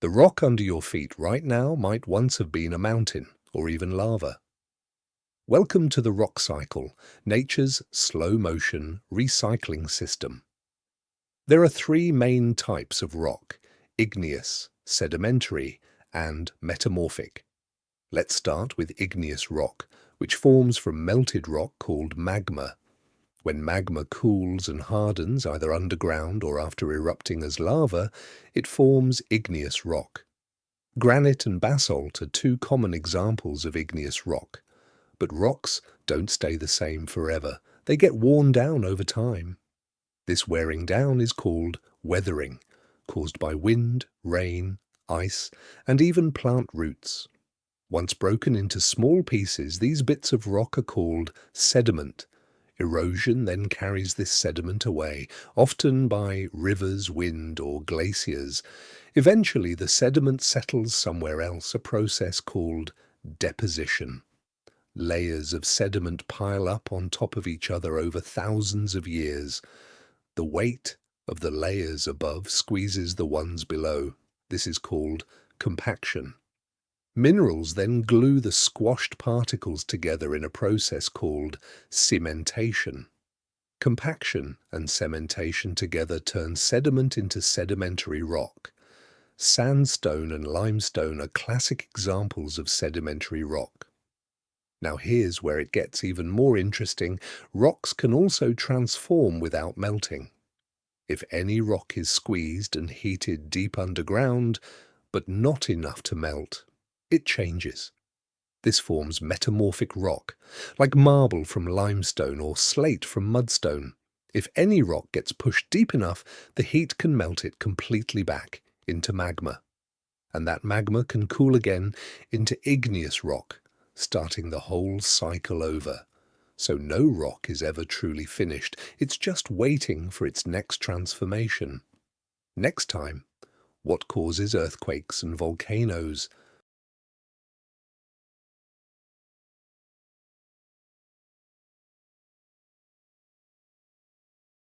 The rock under your feet right now might once have been a mountain or even lava. Welcome to the rock cycle, nature's slow-motion recycling system. There are three main types of rock: igneous, sedimentary, and metamorphic. Let's start with igneous rock, which forms from melted rock called magma. When magma cools and hardens either underground or after erupting as lava, it forms igneous rock. Granite and basalt are two common examples of igneous rock. But rocks don't stay the same forever. They get worn down over time. This wearing down is called weathering, caused by wind, rain, ice, and even plant roots. Once broken into small pieces, these bits of rock are called sediment. Erosion then carries this sediment away, often by rivers, wind, or glaciers. Eventually, the sediment settles somewhere else, a process called deposition. Layers of sediment pile up on top of each other over thousands of years. The weight of the layers above squeezes the ones below. This is called compaction. Minerals then glue the squashed particles together in a process called cementation. Compaction and cementation together turn sediment into sedimentary rock. Sandstone and limestone are classic examples of sedimentary rock. Now here's where it gets even more interesting. Rocks can also transform without melting. If any rock is squeezed and heated deep underground, but not enough to melt, it changes. This forms metamorphic rock, like marble from limestone or slate from mudstone. If any rock gets pushed deep enough, the heat can melt it completely back into magma. And that magma can cool again into igneous rock, starting the whole cycle over. So no rock is ever truly finished. It's just waiting for its next transformation. Next time, what causes earthquakes and volcanoes?